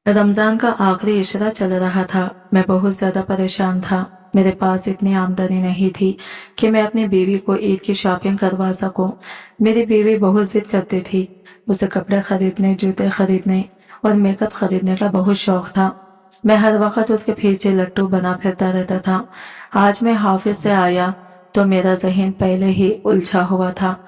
रमजान का आखिरी इशरा चल रहा था। मैं बहुत ज्यादा परेशान था। मेरे पास इतनी आमदनी नहीं थी कि मैं अपनी बीवी को ईद की शॉपिंग करवा सकूं। मेरी बीवी बहुत जिद करती थी। उसे कपड़े खरीदने, जूते खरीदने और मेकअप खरीदने का बहुत शौक था। मैं हर वक्त उसके पीछे लट्टू बना फिरता रहता था। आज मैं ऑफिस से आया तो मेरा जहन पहले ही उलझा हुआ था।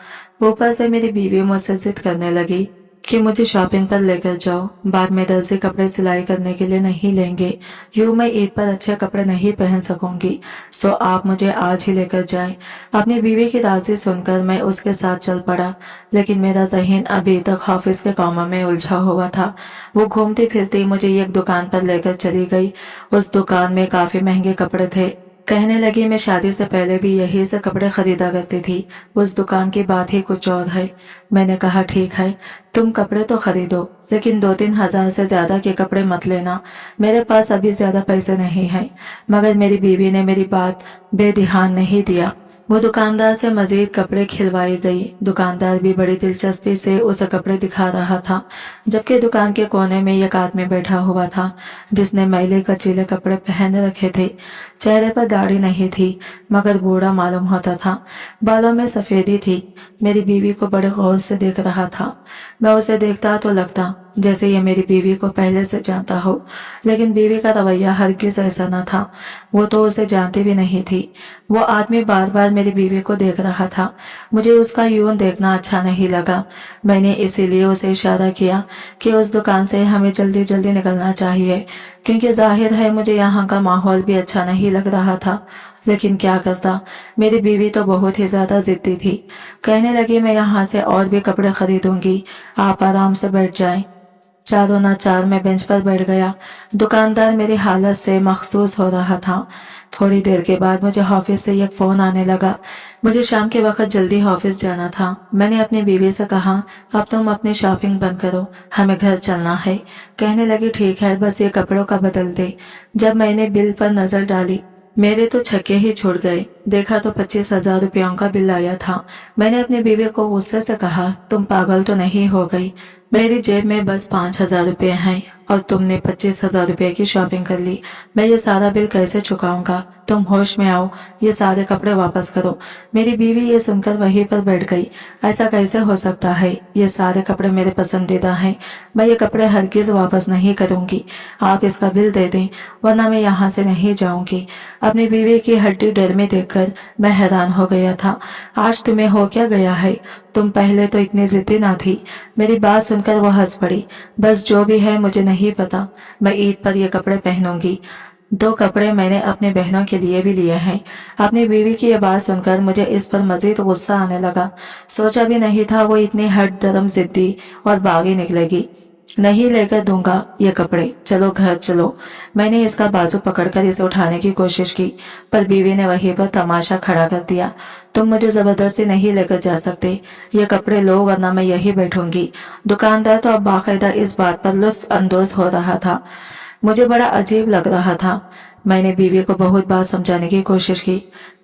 ऊपर से मेरी बीवी मुझसे जिद करने लगी कि मुझे शॉपिंग पर लेकर जाओ, बाद में दर्जी कपड़े सिलाई करने के लिए नहीं लेंगे, यूं मैं ईद पर अच्छे कपड़े नहीं पहन सकूंगी, सो आप मुझे आज ही लेकर जाएं। अपनी बीवी की राजी सुनकर मैं उसके साथ चल पड़ा, लेकिन मेरा जहन अभी तक ऑफिस के कामों में उलझा हुआ था। वो घूमती फिरती मुझे एक दुकान पर लेकर चली गई। उस दुकान में काफी महंगे कपड़े थे। कहने लगी मैं शादी से पहले भी यही से कपड़े खरीदा करती थी। उस दुकान की बात ही कुछ और है। मैंने कहा ठीक है, तुम कपड़े तो खरीदो, लेकिन 2-3 हज़ार से ज्यादा के कपड़े मत लेना। मेरे पास अभी ज्यादा पैसे नहीं हैं। मगर मेरी बीवी ने मेरी बात बेध्यान नहीं दिया। वो दुकानदार से मजीद कपड़े खिलवाई गई। दुकानदार भी बड़ी दिलचस्पी से उसे कपड़े दिखा रहा था, जबकि दुकान के कोने में एक आदमी बैठा हुआ था जिसने मैले कचीले कपड़े पहन रखे थे। चेहरे पर दाढ़ी नहीं थी, मगर बूढ़ा मालूम होता था। बालों में सफेदी थी। मेरी बीवी को बड़े गौर से देख रहा था। मैं उसे देखता तो लगता जैसे ये मेरी बीवी को पहले से जानता हो, लेकिन बीवी का रवैया हरगिज ऐसा न था। वो तो उसे जानती भी नहीं थी। वो आदमी बार बार मेरी बीवी को देख रहा था। मुझे उसका यूं देखना अच्छा नहीं लगा। मैंने इसीलिए उसे इशारा किया कि उस दुकान से हमें जल्दी जल्दी निकलना चाहिए, क्योंकि जाहिर है मुझे यहाँ का माहौल भी अच्छा नहीं लग रहा था। लेकिन क्या करता, मेरी बीवी तो बहुत ही ज्यादा जिद्दी थी। कहने लगी मैं यहाँ से और भी कपड़े खरीदूंगी, आप आराम से बैठ जाएं। चारों ना चार मैं बेंच पर बैठ गया। दुकानदार मेरी हालत से मखसूस हो रहा था। थोड़ी देर के बाद मुझे ऑफिस से एक फोन आने लगा। मुझे शाम के वक्त जल्दी ऑफिस जाना था। मैंने अपनी बीवी से कहा, अब तुम अपनी शॉपिंग बंद करो, हमें घर चलना है। कहने लगी ठीक है, बस ये कपड़ों का बदल दे। जब मैंने बिल पर नजर डाली, मेरे तो छक्के ही छूट गए। देखा तो 25,000 रुपयों का बिल आया था। मैंने अपनी बीवी को गुस्से से कहा, तुम पागल तो नहीं हो गई? मेरी जेब में बस 5,000 रुपये हैं और तुमने 25,000 रुपये की शॉपिंग कर ली। मैं ये सारा बिल कैसे चुकाऊंगा? तुम होश में आओ, ये सारे कपड़े वापस करो। मेरी बीवी ये सुनकर वहीं पर बैठ गई। ऐसा कैसे हो सकता है? ये सारे कपड़े मेरे पसंदीदा हैं। मैं ये कपड़े हरगिज वापस नहीं करूंगी। आप इसका बिल दे दें, वरना मैं यहाँ से नहीं जाऊंगी। अपनी बीवी की हड्डी डर में देखकर मैं हैरान हो गया था। आज तुम्हें हो क्या गया है? तुम पहले तो इतनी जिद्दी ना थी। मेरी बात सुनकर वो हंस पड़ी। बस जो भी है मुझे नहीं पता, मैं ईद पर ये कपड़े पहनूंगी। 2 कपड़े मैंने अपने बहनों के लिए भी लिए हैं। अपनी बीवी की ये बात सुनकर मुझे इस पर मजीद गुस्सा आने लगा। सोचा भी नहीं था वो इतनी हट दरम जिद्दी और बागी निकलेगी। नहीं लेकर दूंगा ये कपड़े, चलो घर चलो। मैंने इसका बाजू पकड़कर इसे उठाने की कोशिश की, पर बीवी ने वहीं पर तमाशा खड़ा कर दिया। तुम मुझे जबरदस्ती नहीं लेकर जा सकते, ये कपड़े लो वरना मैं यही बैठूंगी। दुकानदार तो अब बाकायदा इस बात पर लुत्फ अंदोज हो रहा था। मुझे बड़ा अजीब लग रहा था। मैंने बीवी को बहुत बार समझाने की कोशिश की,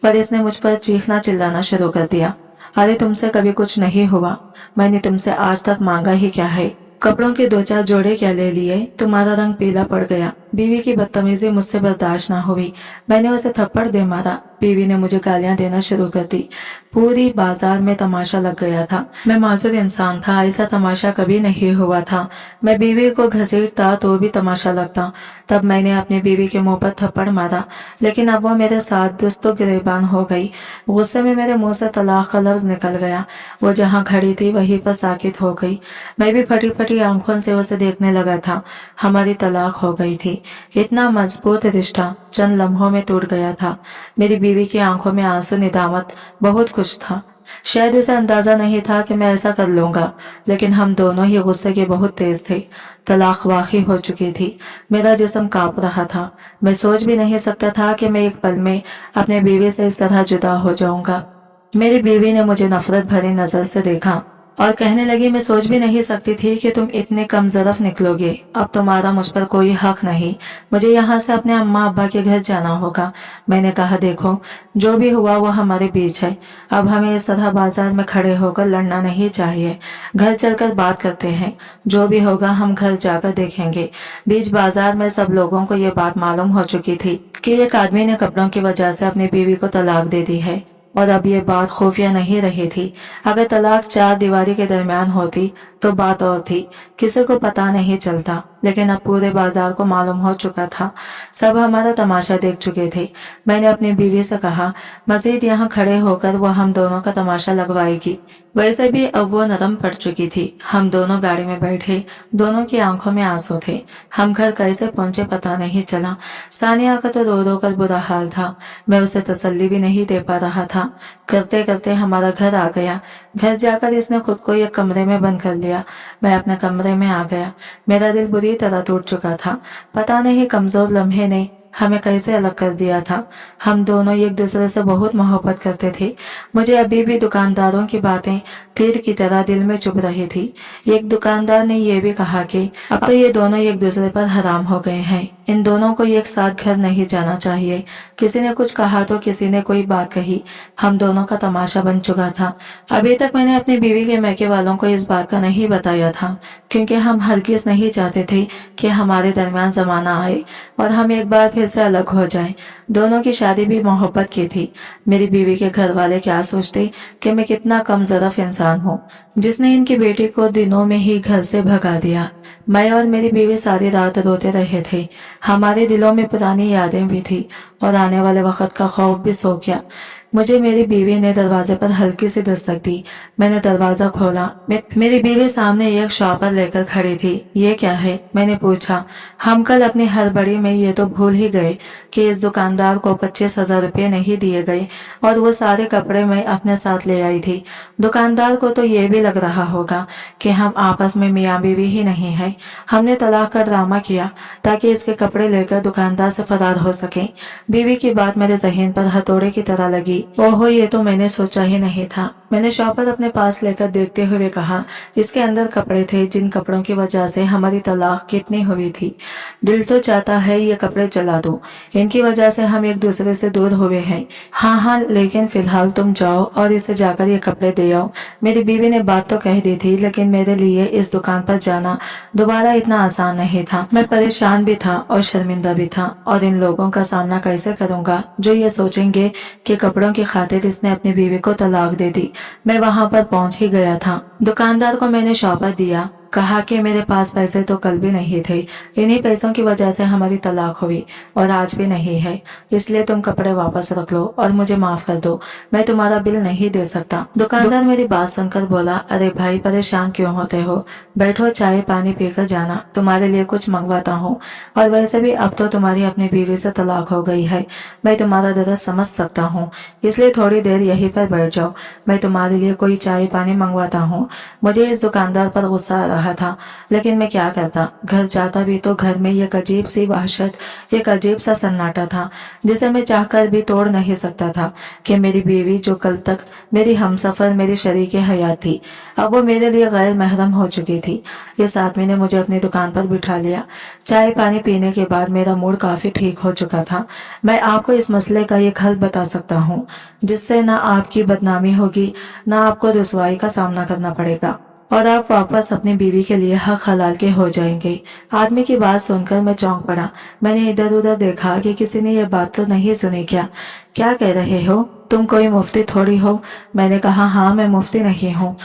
पर इसने मुझ पर चीखना चिल्लाना शुरू कर दिया। अरे तुमसे कभी कुछ नहीं हुआ, मैंने तुमसे आज तक मांगा ही क्या है? कपड़ों के 2-4 जोड़े क्या ले लिए, तुम्हारा रंग पीला पड़ गया। बीवी की बदतमीजी मुझसे बर्दाश्त ना हुई। मैंने उसे थप्पड़ दे मारा। बीवी ने मुझे गालियां देना शुरू कर दी। पूरी बाजार में तमाशा लग गया था। मैं मासूर इंसान था, ऐसा तमाशा कभी नहीं हुआ था। मैं बीवी को घसीटता तो भी तमाशा लगता। तब मैंने अपनी बीवी के मुंह पर थप्पड़ मारा, लेकिन अब वो मेरे साथ दुस्तो गिरेबान हो गई। गुस्से में मेरे मुंह से तलाक का लफ्ज निकल गया। वो जहाँ खड़ी थी वहीं पर साकित हो गई। मैं भी फटी फटी आंखों से उसे देखने लगा था। हमारी तलाक हो गई थी। इतना मजबूत रिश्ता चंद लम्हों में टूट गया था। मेरी बीवी की आंखों में आंसू, निदामत, बहुत कुछ था। शायद उसे अंदाजा नहीं था कि मैं ऐसा कर लूंगा, लेकिन हम दोनों ही गुस्से के बहुत तेज थे। तलाक वाक़ई हो चुकी थी। मेरा जिस्म कांप रहा था। मैं सोच भी नहीं सकता था कि मैं एक पल में अपने बीवी से इस तरह जुदा हो जाऊंगा। मेरी बीवी ने मुझे नफरत भरी नजर से देखा। और कहने लगी, मैं सोच भी नहीं सकती थी कि तुम इतने कम ज़रफ़ निकलोगे। अब तुम्हारा मुझ पर कोई हक नहीं, मुझे यहाँ से अपने अम्मा अब्बा के घर जाना होगा। मैंने कहा, देखो जो भी हुआ वो हमारे बीच है, अब हमें इस तरह बाजार में खड़े होकर लड़ना नहीं चाहिए। घर चलकर बात करते हैं, जो भी होगा हम घर जाकर देखेंगे। बीच बाजार में सब लोगों को ये बात मालूम हो चुकी थी कि एक आदमी ने कपड़ों की वजह से अपनी बीवी को तलाक दे दी है, और अब ये बात खुफिया नहीं रही थी। अगर तलाक चार दीवारी के दरमियान होती तो बात और थी, किसी को पता नहीं चलता, लेकिन अब पूरे बाजार को मालूम हो चुका था। सब हमारा तमाशा देख चुके थे। मैंने अपनी बीवी से कहा, मजीद यहाँ खड़े होकर वो हम दोनों का तमाशा लगवाएगी। वैसे भी अब वो नरम पड़ चुकी थी। हम दोनों गाड़ी में बैठे, दोनों की आंखों में आंसू थे। हम घर कैसे पहुंचे पता नहीं चला। सानिया का तो रो रो कर बुरा हाल था, मैं उसे तसल्ली भी नहीं दे पा रहा था। करते करते हमारा घर आ गया। घर जाकर इसने खुद को एक कमरे में बंद कर लिया। मैं अपने कमरे में आ गया। मेरा दिल बुरी तरह टूट चुका था। पता नहीं कमजोर लम्हे ने हमें कैसे अलग कर दिया था। हम दोनों एक दूसरे से बहुत मोहब्बत करते थे। मुझे अभी भी दुकानदारों की बातें तीर की तरह दिल में चुभ रही थी। एक दुकानदार ने यह भी कहा कि अब तो ये दोनों एक दूसरे पर हराम हो गए हैं, इन दोनों को एक साथ घर नहीं जाना चाहिए। किसी ने कुछ कहा तो किसी ने कोई बात कही। हम दोनों का तमाशा बन चुका था। अभी तक मैंने अपनी बीवी के मैके वालों को इस बात का नहीं बताया था, क्योंकि हम हरगिज नहीं चाहते थे कि हमारे दरमियान जमाना आए और हम एक बार फिर से अलग हो जाएं। दोनों की शादी भी मोहब्बत की थी। मेरी बीवी के घर वाले क्या सोचते कि मैं कितना कम ज़रफ़ इंसान हूँ, जिसने इनकी बेटी को दिनों में ही घर से भगा दिया। मैं और मेरी बीवी सारी रात रोते रहे थे। हमारे दिलों में पुरानी यादें भी थी और आने वाले वक्त का खौफ भी सो गया। मुझे मेरी बीवी ने दरवाजे पर हल्की सी दस्तक दी। मैंने दरवाजा खोला। मेरी बीवी सामने एक शॉपर लेकर खड़ी थी। ये क्या है? मैंने पूछा। हम कल अपनी हड़बड़ी में ये तो भूल ही गए कि इस दुकानदार को 25,000 रुपये नहीं दिए गए और वो सारे कपड़े मैं अपने साथ ले आई थी। दुकानदार को तो ये भी लग रहा होगा कि हम आपस में मियाँ बीवी ही नहीं है। हमने तलाक का ड्रामा किया ताकि इसके कपड़े लेकर दुकानदार से फरार हो सके। बीवी की बात मेरे ज़हन पर हथौड़े की तरह लगी। ओहो, ये तो मैंने सोचा ही नहीं था। मैंने शॉपर अपने पास लेकर देखते हुए कहा, इसके अंदर कपड़े थे जिन कपड़ों की वजह से हमारी तलाक कितनी हुई थी। दिल तो चाहता है ये कपड़े जला दो, इनकी वजह से हम एक दूसरे से दूर हुए हैं। हाँ, लेकिन फिलहाल तुम जाओ और इसे जाकर ये कपड़े दे आओ। मेरी बीवी ने बात तो कह दी थी, लेकिन मेरे लिए इस दुकान पर जाना दोबारा इतना आसान नहीं था। मैं परेशान भी था और शर्मिंदा भी था, और इन लोगों का सामना कैसे करूंगा जो ये सोचेंगे कि कपड़ों की खातिर इसने अपनी बीवी को तलाक दे दी। मैं वहां पर पहुंच ही गया था। दुकानदार को मैंने शॉपर दिया, कहा कि मेरे पास पैसे तो कल भी नहीं थे, इन्हीं पैसों की वजह से हमारी तलाक हुई और आज भी नहीं है, इसलिए तुम कपड़े वापस रख लो और मुझे माफ कर दो, मैं तुम्हारा बिल नहीं दे सकता। दुकानदार मेरी बात सुनकर बोला, अरे भाई परेशान क्यों होते हो, बैठो चाय पानी पीकर जाना, तुम्हारे लिए कुछ मंगवाता हूँ। और वैसे भी अब तो तुम्हारी अपनी बीवी से तलाक हो गई है, मैं तुम्हारा दर्द समझ सकता हूँ, इसलिए थोड़ी देर यहीं पर बैठ जाओ, मैं तुम्हारे लिए कोई चाय पानी मंगवाता हूँ। मुझे इस दुकानदार पर गुस्सा रहा था, लेकिन मैं क्या करता। घर जाता भी तो घर में एक अजीब सी वहशत, एक अजीब सा सन्नाटा था जिसे मैं चाहकर भी तोड़ नहीं सकता था कि मेरी बीवी जो कल तक मेरी हमसफर, मेरी शरीके हयात थी, अब वो मेरे लिए गैर महरम हो चुकी थी। इस आदमी ने मुझे अपनी दुकान पर बिठा लिया। चाय पानी पीने के बाद मेरा मूड काफी ठीक हो चुका था। मैं आपको इस मसले का एक हल बता सकता हूँ जिससे ना आपकी बदनामी होगी, ना आपको रुसवाई का सामना करना पड़ेगा और आप वापस अपनी बीवी के लिए हक हलाल के हो जाएंगे। आदमी की बात सुनकर मैं चौंक पड़ा। मैंने इधर उधर देखा कि किसी ने यह बात तो नहीं सुनी। क्या कह रहे हो? तुम कोई मुफ्ती थोड़ी हो। मैंने कहा, हाँ मैं मुफ्ती नहीं हूँ,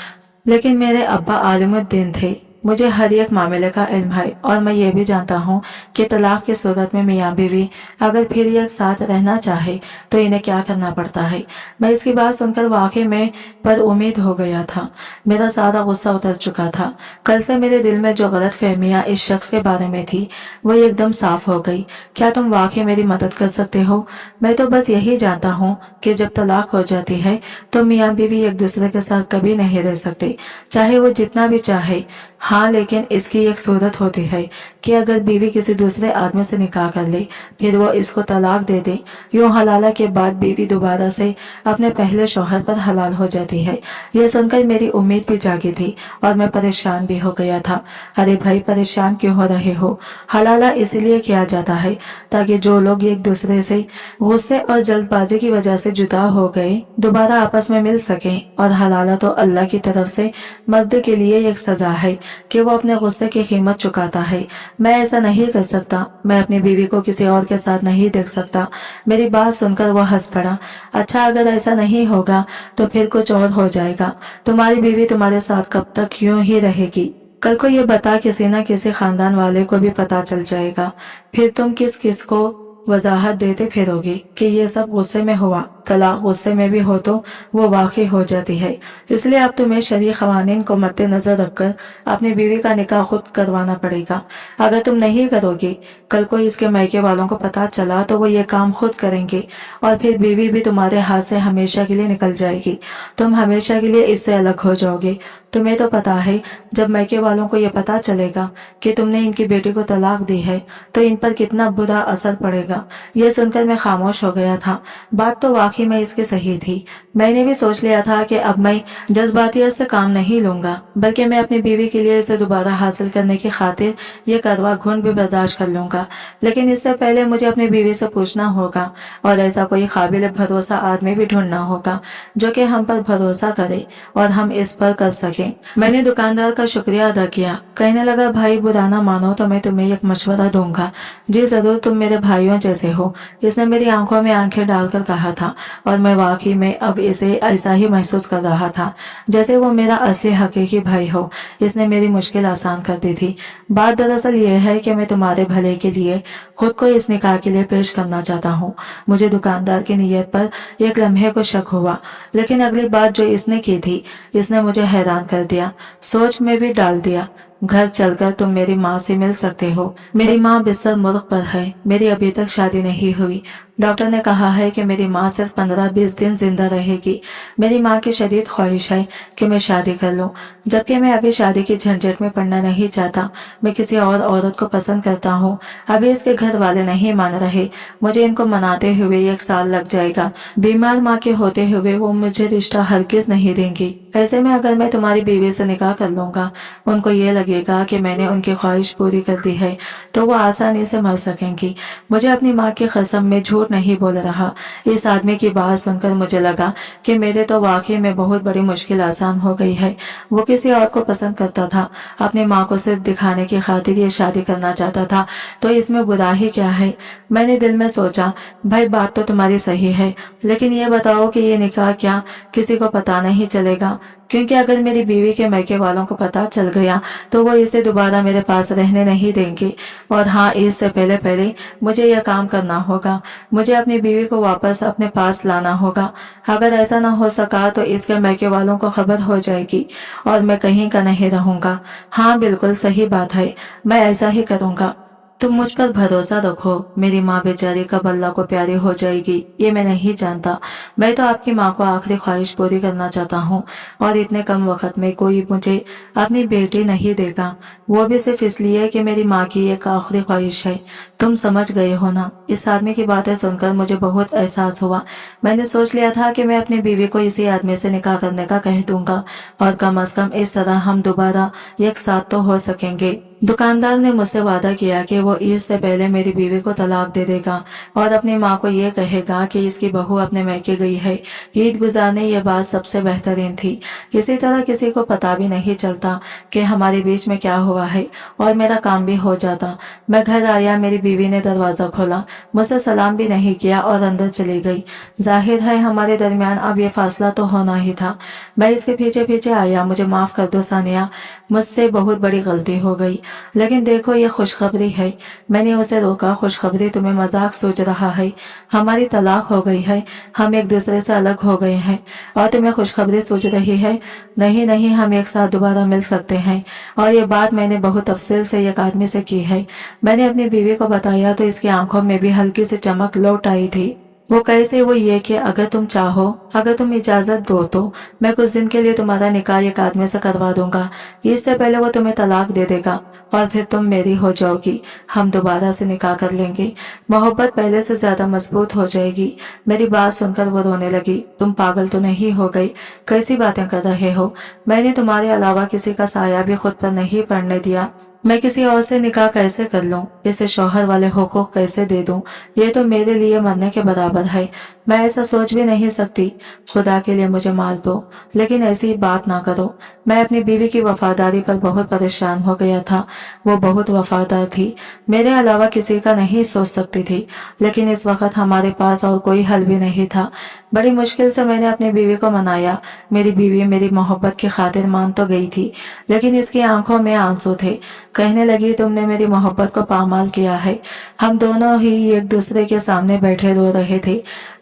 लेकिन मेरे अब्बा आलिमुद्दीन थे, मुझे हर एक मामले का इल्म है और मैं ये भी जानता हूँ कि तलाक की सूरत में मियाँ बीवी अगर फिर एक साथ रहना चाहे तो इन्हें क्या करना पड़ता है। मैं इसकी बात सुनकर वाकई में पर उम्मीद हो गया था। मेरा सारा गुस्सा उतर चुका था। कल से मेरे दिल में जो गलत फहमियाँ इस शख्स के बारे में थी वो एकदम साफ हो गई। क्या तुम वाकई मेरी मदद कर सकते हो? मैं तो बस यही जानता हूँ कि जब तलाक हो जाती है तो मियाँ बीवी एक दूसरे के साथ कभी नहीं रह सकते, चाहे वो जितना भी चाहे। हाँ, लेकिन इसकी एक सूरत होती है कि अगर बीवी किसी दूसरे आदमी से निकाह कर ले, फिर वो इसको तलाक दे दे। यूं हलाला के बाद बीवी दोबारा से अपने पहले शौहर पर हलाल हो जाती है। यह सुनकर मेरी उम्मीद भी जागी थी और मैं परेशान भी हो गया था। अरे भाई, परेशान क्यों हो रहे हो? हलाला इसलिए किया जाता है ताकि जो लोग एक दूसरे से गुस्से और जल्दबाजी की वजह से जुदा हो गए दोबारा आपस में मिल सकें। और हलाला तो अल्लाह की तरफ से मर्द के लिए एक सजा है कि वो अपने गुस्से की कीमत चुकाता है। मैं ऐसा नहीं कर सकता। मैं अपनी बीवी को किसी और के साथ नहीं देख सकता। मेरी बात सुनकर वो हंस पड़ा। अच्छा, अगर ऐसा नहीं होगा तो फिर कुछ और हो जाएगा। तुम्हारी बीवी तुम्हारे साथ कब तक यूं ही रहेगी? कल को ये बता किसी न किसी खानदान वाले को भी पता चल जाएगा। फिर तुम किस किस को वजाहत देते फिरोगे कि ये सब गुस्से में हुआ। तलाक गुस्से में भी हो तो वो वाकई हो जाती है। इसलिए अब तुम्हें शरई क़वानीन को मद्देनजर रखकर अपनी बीवी का निकाह खुद करवाना पड़ेगा। अगर तुम नहीं करोगे, कल को इसके मायके वालों को पता चला तो वो ये काम खुद करेंगे और फिर बीवी भी तुम्हारे हाथ से हमेशा के लिए निकल जाएगी। तुम हमेशा के लिए इससे अलग हो जाओगे। तुम्हें तो पता है, जब मायके वालों को ये पता चलेगा कि तुमने इनकी बेटी को तलाक दी है तो इन पर कितना बुरा असर पड़ेगा। यह सुनकर मैं खामोश हो गया था। बात तो वाकई में इसकी सही थी। मैंने भी सोच लिया था कि अब मैं जज्बातियत से काम नहीं लूंगा, बल्कि मैं अपनी बीवी के लिए इसे दोबारा हासिल करने की खातिर ये करवा घुन भी बर्दाश्त कर लूंगा। लेकिन इससे पहले मुझे अपनी बीवी से पूछना होगा और ऐसा कोई काबिल भरोसा आदमी भी ढूंढना होगा जो कि हम पर भरोसा करे और हम इस पर कर सके। मैंने दुकानदार का शुक्रिया अदा किया। कहने लगा, भाई बुरा ना मानो तो मैं तुम्हें एक मशवरा दूंगा। जी जरूर, तुम मेरे भाइयों जैसे हो। इसने मेरी आंखों में आंखें डालकर कहा था और मैं वाकई में अब इसे ऐसा ही महसूस कर रहा था जैसे वो मेरा असली हकीकी भाई हो। इसने मेरी मुश्किल आसान कर दी थी। बात दरअसल ये है कि मैं तुम्हारे भले के लिए खुद को इस निकाह के लिए पेश करना चाहता हूँ। मुझे दुकानदार की नीयत पर एक लम्हे को शक हुआ, लेकिन अगली बात जो इसने की थी इसने मुझे हैरान कर दिया, सोच में भी डाल दिया। घर चलकर तुम मेरी माँ से मिल सकते हो। मेरी माँ बिस्तर मुर्ग पर है। मेरी अभी तक शादी नहीं हुई। डॉक्टर ने कहा है कि मेरी माँ सिर्फ 15-20 दिन जिंदा रहेगी। मेरी माँ की शदीद ख्वाहिश है कि मैं शादी कर लूं, जबकि मैं अभी शादी की झंझट में पड़ना नहीं चाहता। मैं किसी और औरत को पसंद करता हूँ। अभी इसके घर वाले नहीं मान रहे। मुझे इनको मनाते हुए 1 साल लग जाएगा। बीमार माँ के होते हुए वो मुझे रिश्ता हरगिज नहीं देंगी। ऐसे में अगर मैं तुम्हारी बीवी से निकाह कर लूंगा, उनको ये लगेगा कि मैंने उनकी ख्वाहिश पूरी कर दी है, तो वो आसानी से मर सकेंगी। मुझे अपनी माँ की कसम में झूठ नहीं बोल रहा। इस आदमी की बात सुनकर मुझे लगा कि मेरे तो वाकई में बहुत बड़ी मुश्किल आसान हो गई है। वो किसी और को पसंद करता था, अपनी माँ को सिर्फ दिखाने की खातिर ये शादी करना चाहता था, तो इसमें बुरा ही क्या है। मैंने दिल में सोचा, भाई बात तो तुम्हारी सही है, लेकिन ये बताओ कि ये निकाह क्या किसी को पता नहीं चलेगा? क्योंकि अगर मेरी बीवी के मायके वालों को पता चल गया तो वो इसे दोबारा मेरे पास रहने नहीं देंगे। और हाँ, इससे पहले पहले मुझे यह काम करना होगा। मुझे अपनी बीवी को वापस अपने पास लाना होगा। अगर ऐसा ना हो सका तो इसके मायके वालों को खबर हो जाएगी और मैं कहीं का नहीं रहूंगा। हाँ, बिल्कुल सही बात है, मैं ऐसा ही करूंगा। तुम मुझ पर भरोसा रखो। मेरी माँ बेचारी कब अल्लाह को प्यारी हो जाएगी ये मैं नहीं जानता। मैं तो आपकी माँ को आखिरी ख्वाहिश पूरी करना चाहता हूँ और इतने कम वक्त में कोई मुझे अपनी बेटी नहीं देगा, वो भी सिर्फ इसलिए कि मेरी माँ की एक आखिरी ख्वाहिश है। तुम समझ गए हो ना? इस आदमी की बातें सुनकर मुझे बहुत एहसास हुआ। मैंने सोच लिया था कि मैं अपनी बीवी को इसी आदमी से निकाह करने का कह दूंगा और कम से कम इस तरह हम दोबारा एक साथ तो हो सकेंगे। दुकानदार ने मुझसे वादा किया कि वो ईद से पहले मेरी बीवी को तलाक दे देगा और अपनी माँ को ये कहेगा कि इसकी बहू अपने मैके गई है। ईद गुजारने ये बात सबसे बेहतरीन थी। इसी तरह किसी को पता भी नहीं चलता कि हमारे बीच में क्या हुआ है और मेरा काम भी हो जाता। मैं घर आया, मेरी बीवी ने दरवाजा खोला, मुझसे सलाम भी नहीं किया और अंदर चली गई। जाहिर है हमारे दरमियान अब ये फासला तो होना ही था। मैं इसके पीछे पीछे आया। मुझे माफ कर दो सानिया, मुझसे बहुत बड़ी गलती हो गई। लेकिन देखो ये खुशखबरी है। मैंने उसे रोका। खुशखबरी? तुम्हें मजाक सोच रहा है? हमारी तलाक हो गई है, हम एक दूसरे से अलग हो गए हैं और तुम्हें खुशखबरी सोच रही है? नहीं नहीं, हम एक साथ दोबारा मिल सकते हैं। और ये बात मैंने बहुत तफसील से एक आदमी से की है। मैंने अपनी बीवी को बताया तो इसकी आंखों में भी हल्की सी चमक लौट आई थी। वो कैसे? वो ये कि अगर तुम चाहो, अगर तुम इजाजत दो तो मैं कुछ दिन के लिए तुम्हारा निकाह एक आदमी से करवा दूंगा। इससे पहले वो तुम्हें तलाक दे देगा और फिर तुम मेरी हो जाओगी। हम दोबारा से निकाह कर लेंगे, मोहब्बत पहले से ज्यादा मजबूत हो जाएगी। मेरी बात सुनकर वो रोने लगी। तुम पागल तो नहीं हो गई? कैसी बातें कर रहे हो? मैंने तुम्हारे अलावा किसी का साया भी खुद पर नहीं पड़ने दिया। मैं किसी और से निकाह कैसे कर लूं? इसे शौहर वाले हुकूक कैसे दे दूं? ये तो मेरे लिए मरने के बराबर है। मैं ऐसा सोच भी नहीं सकती। खुदा के लिए मुझे मार दो, लेकिन ऐसी बात ना करो। मैं अपनी बीवी की वफादारी पर बहुत परेशान हो गया था। वो बहुत वफादार थी, मेरे अलावा किसी का नहीं सोच सकती थी। लेकिन इस वक्त हमारे पास और कोई हल भी नहीं था। बड़ी मुश्किल से मैंने अपनी बीवी को मनाया। मेरी बीवी मेरी मोहब्बत की खातिर मान तो गई थी, लेकिन इसकी आंखों में आंसू थे। कहने लगी, तुमने मेरी मोहब्बत को पामाल किया है। हम दोनों ही एक दूसरे के सामने बैठे रो रहे थे,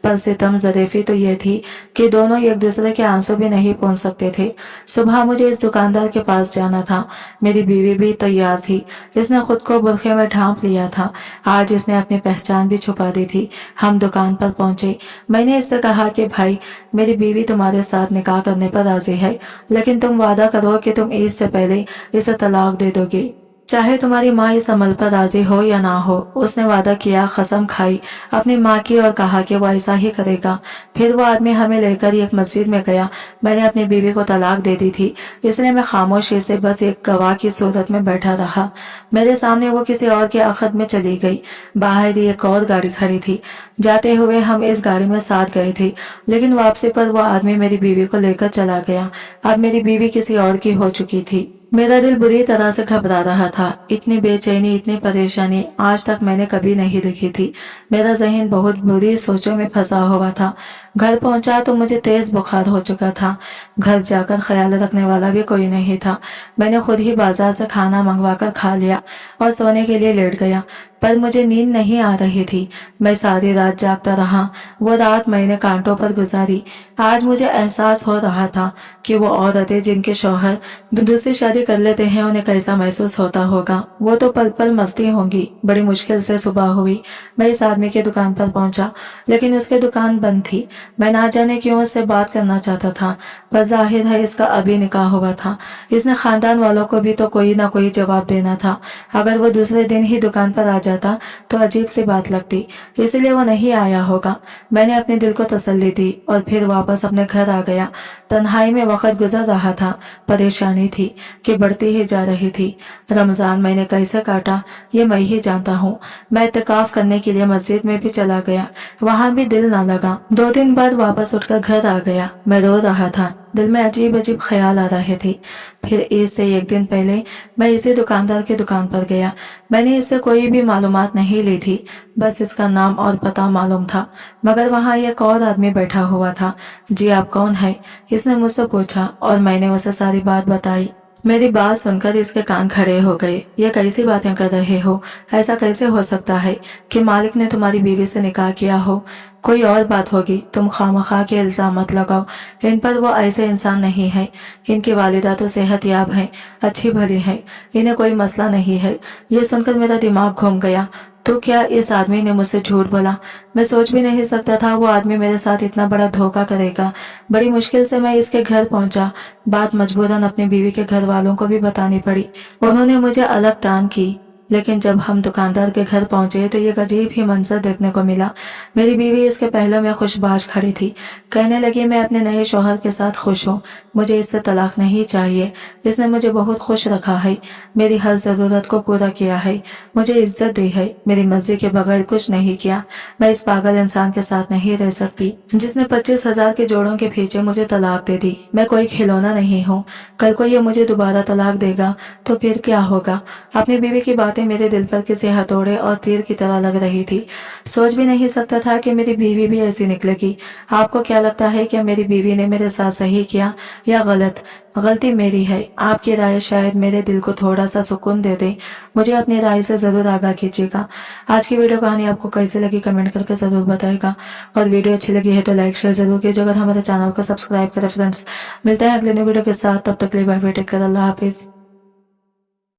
पर सितम ज़रीफी तो ये थी कि दोनों एक दूसरे के आंसू भी नहीं पहुंच सकते थे। सुबह मुझे इस दुकानदार के पास जाना था। मेरी बीवी भी तैयार थी। इसने खुद को बुरखे में ढांप लिया था। आज इसने अपनी पहचान भी छुपा दी थी। हम दुकान पर पहुंचे। मैंने इससे कहा कि भाई, मेरी बीवी तुम्हारे साथ निकाह करने पर राजी है, लेकिन तुम वादा करो कि तुम ईद से पहले इसे तलाक दे दोगे, चाहे तुम्हारी माँ इस अमल पर राजी हो या ना हो। उसने वादा किया, कसम खाई अपनी माँ की और कहा कि वो ऐसा ही करेगा। फिर वो आदमी हमें लेकर एक मस्जिद में गया। मैंने अपनी बीवी को तलाक दे दी थी, इसलिए मैं खामोशी से बस एक गवाह की सूरत में बैठा रहा। मेरे सामने वो किसी और के अखद में चली गई। बाहर ही एक और गाड़ी खड़ी थी। जाते हुए हम इस गाड़ी में साथ गए थे, लेकिन वापसी पर वो आदमी मेरी बीवी को लेकर चला गया। अब मेरी बीवी किसी और की हो चुकी थी। मेरा दिल बुरी तरह से घबरा रहा था। इतनी बेचैनी, इतनी परेशानी आज तक मैंने कभी नहीं देखी थी। मेरा जहन बहुत बुरी सोचों में फंसा हुआ था। घर पहुंचा तो मुझे तेज बुखार हो चुका था। घर जाकर ख्याल रखने वाला भी कोई नहीं था। मैंने खुद ही बाजार से खाना मंगवाकर खा लिया और सोने के लिए लेट गया, पर मुझे नींद नहीं आ रही थी। मैं सारी रात जागता रहा। वो रात मैंने कांटों पर गुजारी। आज मुझे एहसास हो रहा था कि वो औरतें जिनके शौहर दूसरी शादी कर लेते हैं, उन्हें कैसा महसूस होता होगा। वो तो पल पल मरती होंगी। बड़ी मुश्किल से सुबह हुई। मैं इस आदमी की दुकान पर पहुंचा, लेकिन उसकी दुकान बंद थी। मैं ना जाने क्यों उससे बात करना चाहता था, पर जाहिर है इसका अभी निकाह हुआ था। इसने खानदान वालों को भी तो कोई ना कोई जवाब देना था। अगर वो दूसरे दिन ही दुकान पर आ जाता तो अजीब सी बात लगती, इसलिए वो नहीं आया होगा। मैंने अपने दिल को तसल्ली दी और फिर वापस अपने घर आ गया। तन्हाई में वक्त गुजर रहा था। परेशानी थी कि बढ़ती ही जा रही थी। रमजान मैंने कैसे काटा ये मैं ही जानता हूँ। मैं इत्तिकाफ करने के लिए मस्जिद में भी चला गया, वहां भी दिल न लगा। 2 दिन बाद वापस उठकर घर आ गया। मैं रो रहा था, दिल में अजीब अजीब ख्याल आ रहे थे। फिर ईद से 1 दिन पहले मैं इसी दुकानदार की दुकान पर गया। मैंने इससे कोई भी मालूमात नहीं ली थी, बस इसका नाम और पता मालूम था। मगर वहाँ एक और आदमी बैठा हुआ था। जी आप कौन है? इसने मुझसे पूछा और मैंने उसे सारी बात बताई। मेरी बात सुनकर इसके कान खड़े हो गए। ये कैसी बातें कर रहे हो? ऐसा कैसे हो सकता है कि मालिक ने तुम्हारी बीवी से निकाह किया हो? कोई और बात होगी। तुम खामखा के इल्जाम मत लगाओ इन पर। वो ऐसे इंसान नहीं है। इनकी वालिदा तो सेहतयाब है, अच्छी भली है, इन्हें कोई मसला नहीं है। ये सुनकर मेरा दिमाग घूम गया। तो क्या इस आदमी ने मुझसे झूठ बोला? मैं सोच भी नहीं सकता था वो आदमी मेरे साथ इतना बड़ा धोखा करेगा। बड़ी मुश्किल से मैं इसके घर पहुंचा। बात मजबूरन अपनी बीवी के घर वालों को भी बतानी पड़ी। उन्होंने मुझे अलग दान की, लेकिन जब हम दुकानदार के घर पहुंचे तो एक अजीब ही मंजर देखने को मिला। मेरी बीवी इसके पहलों में खुशबाश खड़ी थी। कहने लगी, मैं अपने नए शौहर के साथ खुश हूँ, मुझे इससे तलाक नहीं चाहिए। इसने मुझे बहुत खुश रखा है, मेरी हर जरूरत को पूरा किया है, मुझे इज्जत दी है, मेरी मर्जी के बगैर कुछ नहीं किया। मैं इस पागल इंसान के साथ नहीं रह सकती जिसने 25,000 के जोड़ों के पीछे मुझे तलाक दे दी। मैं कोई खिलौना नहीं हूँ। कल को ये मुझे दोबारा तलाक देगा तो फिर क्या होगा? अपनी बीवी की बातें मेरे दिल पर किसी हथौड़े और तीर की तरह लग रही थी। सोच भी नहीं सकता था कि मेरी बीवी भी ऐसी निकलेगी। आपको क्या लगता है कि मेरी बीवी ने मेरे साथ सही किया या गलत? गलती मेरी है। आपकी राय शायद मेरे दिल को थोड़ा सा सुकून दे दे। मुझे अपनी राय से जरूर आगाह कीजिएगा। आज की वीडियो कहानी आपको कैसी लगी कमेंट करके जरूर बताएगा, और वीडियो अच्छी लगी है तो लाइक शेयर जरूर कीजिएगा। हमारे चैनल को सब्सक्राइब करें फ्रेंड्स। मिलते हैं अगले न्यू वीडियो के साथ, तब तक के लिए बाय बाय, टेक केयर, अल्लाह हाफिज।